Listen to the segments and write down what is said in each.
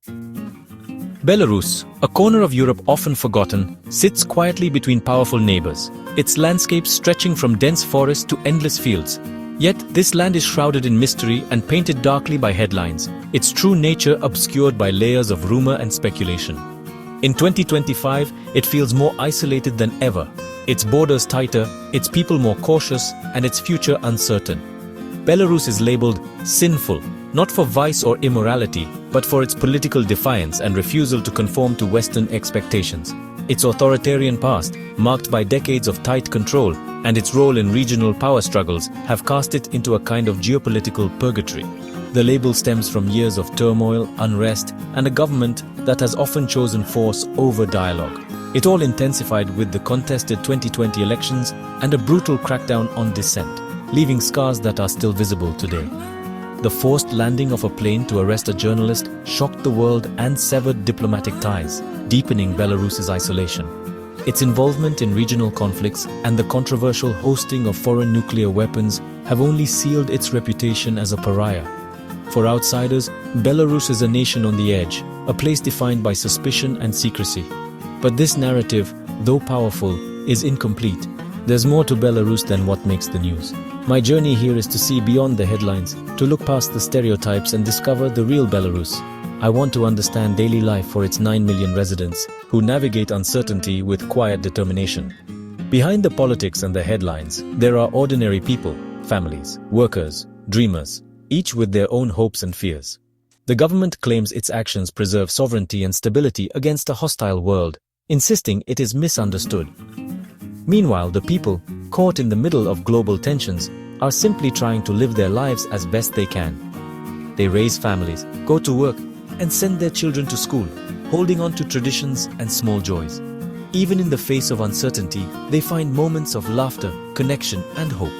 Belarus, a corner of Europe often forgotten, sits quietly between powerful neighbors, its landscape stretching from dense forests to endless fields. Yet, this land is shrouded in mystery and painted darkly by headlines, its true nature obscured by layers of rumor and speculation. In 2025, it feels more isolated than ever, its borders tighter, its people more cautious, and its future uncertain. Belarus is labeled sinful, not for vice or immorality, but for its political defiance and refusal to conform to Western expectations. Its authoritarian past, marked by decades of tight control, and its role in regional power struggles have cast it into a kind of geopolitical purgatory. The label stems from years of turmoil, unrest, and a government that has often chosen force over dialogue. It all intensified with the contested 2020 elections and a brutal crackdown on dissent, leaving scars that are still visible today. The forced landing of a plane to arrest a journalist shocked the world and severed diplomatic ties, deepening Belarus's isolation. Its involvement in regional conflicts and the controversial hosting of foreign nuclear weapons have only sealed its reputation as a pariah. For outsiders, Belarus is a nation on the edge, a place defined by suspicion and secrecy. But this narrative, though powerful, is incomplete. There's more to Belarus than what makes the news. My journey here is to see beyond the headlines, to look past the stereotypes and discover the real Belarus. I want to understand daily life for its 9 million residents, who navigate uncertainty with quiet determination. Behind the politics and the headlines, there are ordinary people, families, workers, dreamers, each with their own hopes and fears. The government claims its actions preserve sovereignty and stability against a hostile world, insisting it is misunderstood. Meanwhile, the people, caught in the middle of global tensions, are simply trying to live their lives as best they can. They raise families, go to work, and send their children to school, holding on to traditions and small joys. Even in the face of uncertainty, they find moments of laughter, connection, and hope.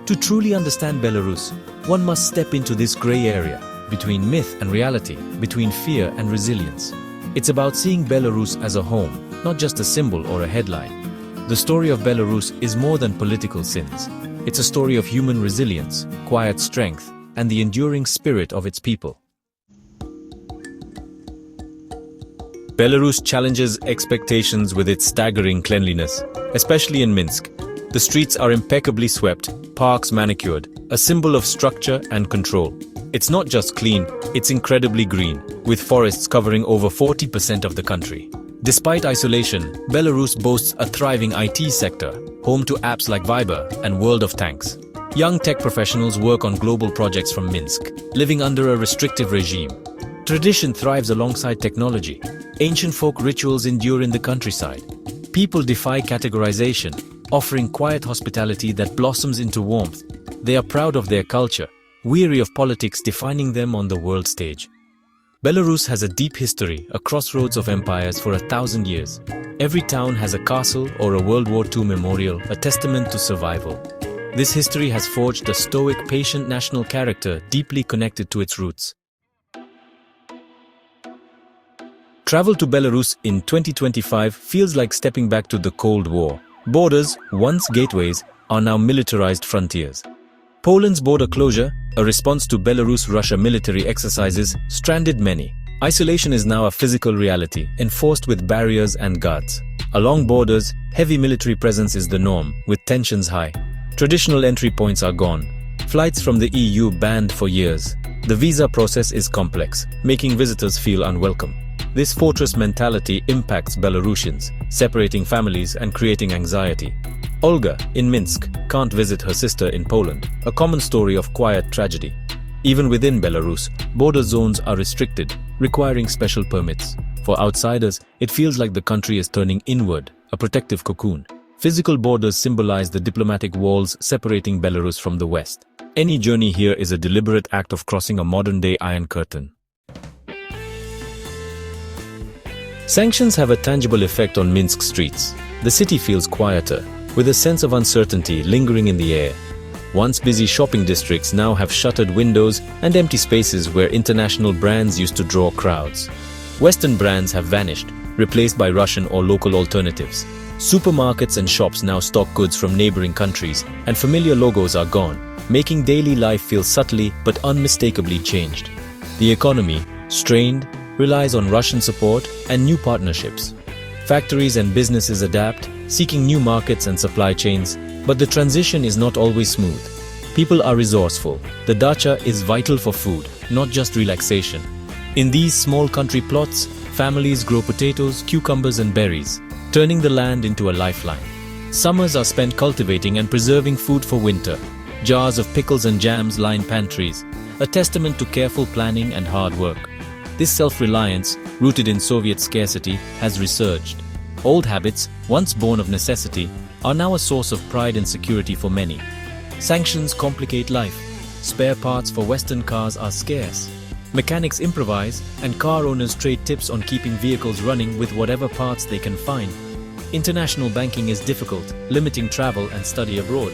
To truly understand Belarus, one must step into this gray area, between myth and reality, between fear and resilience. It's about seeing Belarus as a home, not just a symbol or a headline. The story of Belarus is more than political sins. It's a story of human resilience, quiet strength, and the enduring spirit of its people. Belarus challenges expectations with its staggering cleanliness, especially in Minsk. The streets are impeccably swept, parks manicured, a symbol of structure and control. It's not just clean, it's incredibly green, with forests covering over 40% of the country. Despite isolation, Belarus boasts a thriving IT sector, home to apps like Viber and World of Tanks. Young tech professionals work on global projects from Minsk, living under a restrictive regime. Tradition thrives alongside technology. Ancient folk rituals endure in the countryside. People defy categorization, offering quiet hospitality that blossoms into warmth. They are proud of their culture, weary of politics defining them on the world stage. Belarus has a deep history, a crossroads of empires for 1,000 years. Every town has a castle or a World War II memorial, a testament to survival. This history has forged a stoic, patient national character deeply connected to its roots. Travel to Belarus in 2025 feels like stepping back to the Cold War. Borders, once gateways, are now militarized frontiers. Poland's border closure, a response to Belarus-Russia military exercises, stranded many. Isolation is now a physical reality, enforced with barriers and guards. Along borders, heavy military presence is the norm, with tensions high. Traditional entry points are gone. Flights from the EU banned for years. The visa process is complex, making visitors feel unwelcome. This fortress mentality impacts Belarusians, separating families and creating anxiety. Olga, in Minsk, can't visit her sister in Poland, a common story of quiet tragedy. Even within Belarus, border zones are restricted, requiring special permits. For outsiders, it feels like the country is turning inward, a protective cocoon. Physical borders symbolize the diplomatic walls separating Belarus from the West. Any journey here is a deliberate act of crossing a modern-day Iron Curtain. Sanctions have a tangible effect on Minsk streets. The city feels quieter, with a sense of uncertainty lingering in the air. Once busy shopping districts now have shuttered windows and empty spaces where international brands used to draw crowds. Western brands have vanished, replaced by Russian or local alternatives. Supermarkets and shops now stock goods from neighboring countries, and familiar logos are gone, making daily life feel subtly but unmistakably changed. The economy, strained, relies on Russian support and new partnerships. Factories and businesses adapt, seeking new markets and supply chains, but the transition is not always smooth. People are resourceful. The dacha is vital for food, not just relaxation. In these small country plots, families grow potatoes, cucumbers and berries, turning the land into a lifeline. Summers are spent cultivating and preserving food for winter. Jars of pickles and jams line pantries, a testament to careful planning and hard work. This self-reliance, rooted in Soviet scarcity, has resurged. Old habits, once born of necessity, are now a source of pride and security for many. Sanctions complicate life. Spare parts for Western cars are scarce. Mechanics improvise, and car owners trade tips on keeping vehicles running with whatever parts they can find. International banking is difficult, limiting travel and study abroad.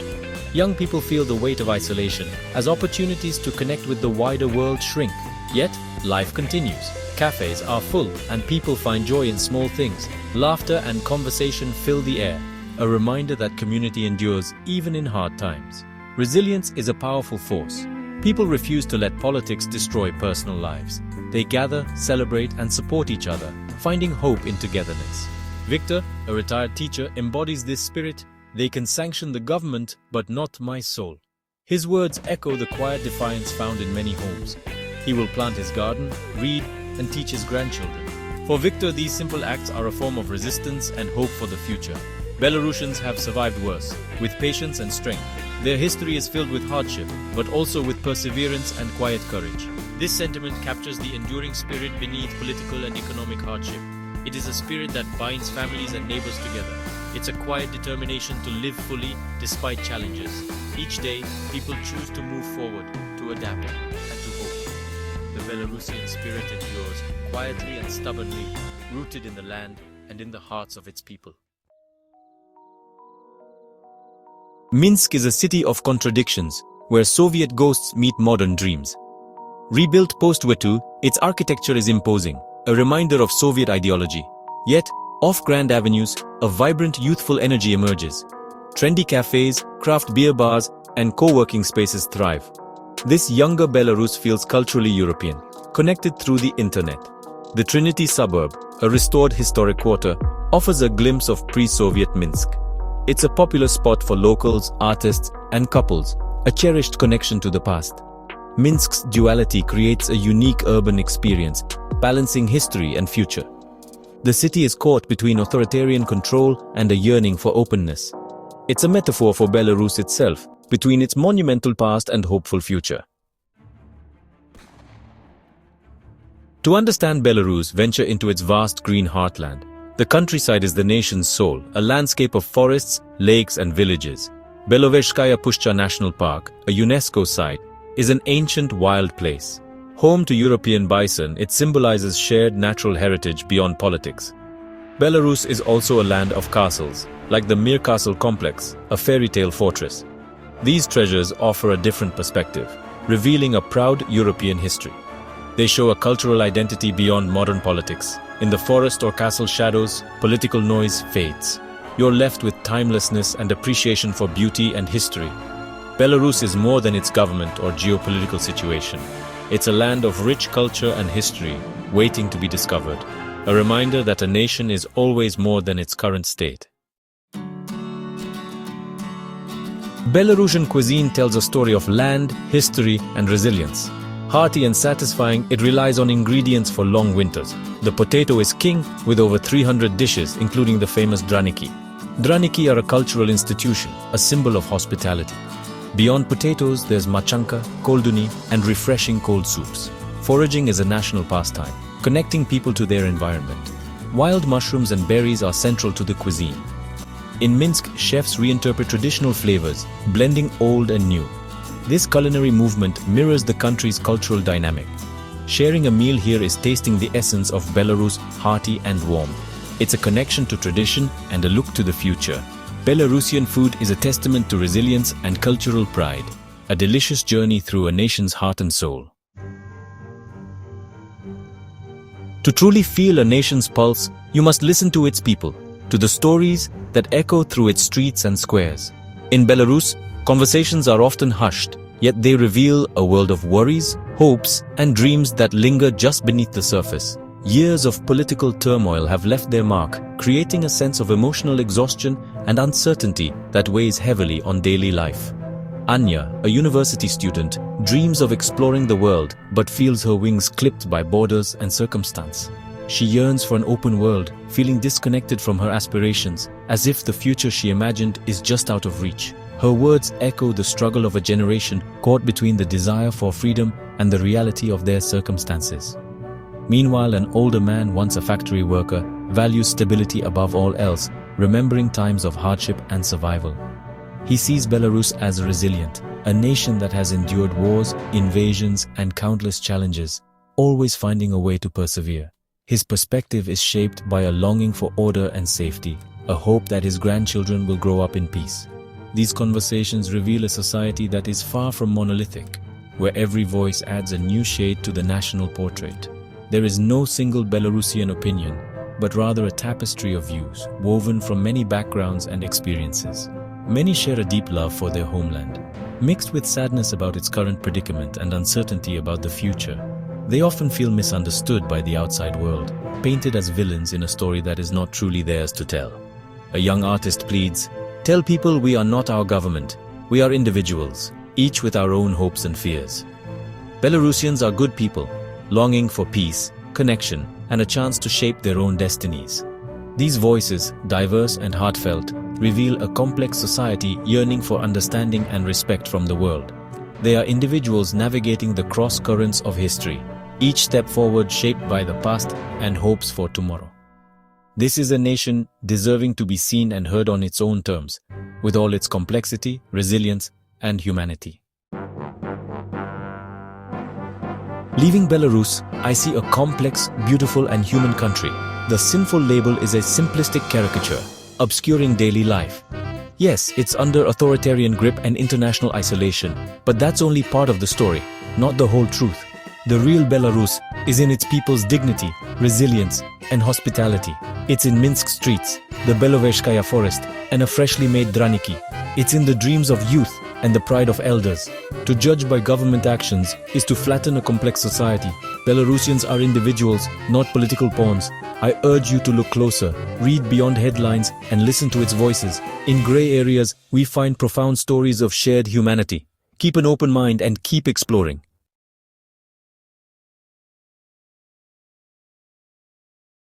Young people feel the weight of isolation as opportunities to connect with the wider world shrink. Yet, life continues. Cafes are full and people find joy in small things. Laughter and conversation fill the air, a reminder that community endures even in hard times. Resilience is a powerful force. People refuse to let politics destroy personal lives. They gather, celebrate and support each other, finding hope in togetherness. Victor, a retired teacher, embodies this spirit. They can sanction the government, but not my soul. His words echo the quiet defiance found in many homes. He will plant his garden, read, and teach his grandchildren. For Victor, these simple acts are a form of resistance and hope for the future. Belarusians have survived worse, with patience and strength. Their history is filled with hardship, but also with perseverance and quiet courage. This sentiment captures the enduring spirit beneath political and economic hardship. It is a spirit that binds families and neighbors together. It's a quiet determination to live fully despite challenges. Each day, people choose to move forward, to adapt, and to hope. The Belarusian spirit endures, quietly and stubbornly, rooted in the land and in the hearts of its people. Minsk is a city of contradictions, where Soviet ghosts meet modern dreams. Rebuilt post-War II, its architecture is imposing, a reminder of Soviet ideology. Yet, off Grand Avenues, a vibrant youthful energy emerges. Trendy cafes, craft beer bars, and co-working spaces thrive. This younger Belarus feels culturally European, connected through the internet. The Trinity suburb, a restored historic quarter, offers a glimpse of pre-Soviet Minsk. It's a popular spot for locals, artists, and couples, a cherished connection to the past. Minsk's duality creates a unique urban experience, balancing history and future. The city is caught between authoritarian control and a yearning for openness. It's a metaphor for Belarus itself, between its monumental past and hopeful future. To understand Belarus, venture into its vast green heartland. The countryside is the nation's soul, a landscape of forests, lakes and villages. Belovezhskaya Pushcha National Park, a UNESCO site, is an ancient wild place. Home to European bison, it symbolizes shared natural heritage beyond politics. Belarus is also a land of castles, like the Mir Castle complex, a fairy tale fortress. These treasures offer a different perspective, revealing a proud European history. They show a cultural identity beyond modern politics. In the forest or castle shadows, political noise fades. You're left with timelessness and appreciation for beauty and history. Belarus is more than its government or geopolitical situation. It's a land of rich culture and history, waiting to be discovered. A reminder that a nation is always more than its current state. Belarusian cuisine tells a story of land, history, and resilience. Hearty and satisfying, it relies on ingredients for long winters. The potato is king, with over 300 dishes, including the famous draniki. Draniki are a cultural institution, a symbol of hospitality. Beyond potatoes, there's machanka, kolduni, and refreshing cold soups. Foraging is a national pastime, connecting people to their environment. Wild mushrooms and berries are central to the cuisine. In Minsk, chefs reinterpret traditional flavors, blending old and new. This culinary movement mirrors the country's cultural dynamic. Sharing a meal here is tasting the essence of Belarus, hearty and warm. It's a connection to tradition and a look to the future. Belarusian food is a testament to resilience and cultural pride, a delicious journey through a nation's heart and soul. To truly feel a nation's pulse, you must listen to its people, to the stories that echo through its streets and squares. In Belarus, conversations are often hushed, yet they reveal a world of worries, hopes, and dreams that linger just beneath the surface. Years of political turmoil have left their mark, creating a sense of emotional exhaustion and uncertainty that weighs heavily on daily life. Anya, a university student, dreams of exploring the world but feels her wings clipped by borders and circumstance. She yearns for an open world, feeling disconnected from her aspirations, as if the future she imagined is just out of reach. Her words echo the struggle of a generation caught between the desire for freedom and the reality of their circumstances. Meanwhile, an older man, once a factory worker, values stability above all else, remembering times of hardship and survival. He sees Belarus as resilient, a nation that has endured wars, invasions, and countless challenges, always finding a way to persevere. His perspective is shaped by a longing for order and safety, a hope that his grandchildren will grow up in peace. These conversations reveal a society that is far from monolithic, where every voice adds a new shade to the national portrait. There is no single Belarusian opinion, but rather a tapestry of views, woven from many backgrounds and experiences. Many share a deep love for their homeland, mixed with sadness about its current predicament and uncertainty about the future. They often feel misunderstood by the outside world, painted as villains in a story that is not truly theirs to tell. A young artist pleads, "Tell people we are not our government, we are individuals, each with our own hopes and fears." Belarusians are good people, longing for peace, connection, and a chance to shape their own destinies. These voices, diverse and heartfelt, reveal a complex society yearning for understanding and respect from the world. They are individuals navigating the cross-currents of history, each step forward shaped by the past and hopes for tomorrow. This is a nation deserving to be seen and heard on its own terms, with all its complexity, resilience, and humanity. Leaving Belarus, I see a complex, beautiful, and human country. The Sinful label is a simplistic caricature, obscuring daily life. Yes, it's under authoritarian grip and international isolation, but that's only part of the story, not the whole truth. The real Belarus is in its people's dignity, resilience, and hospitality. It's in Minsk streets, the Belovezhskaya forest, and a freshly made Draniki. It's in the dreams of youth and the pride of elders. To judge by government actions is to flatten a complex society. Belarusians are individuals, not political pawns. I urge you to look closer, read beyond headlines, and listen to its voices. In gray areas, we find profound stories of shared humanity. Keep an open mind and keep exploring.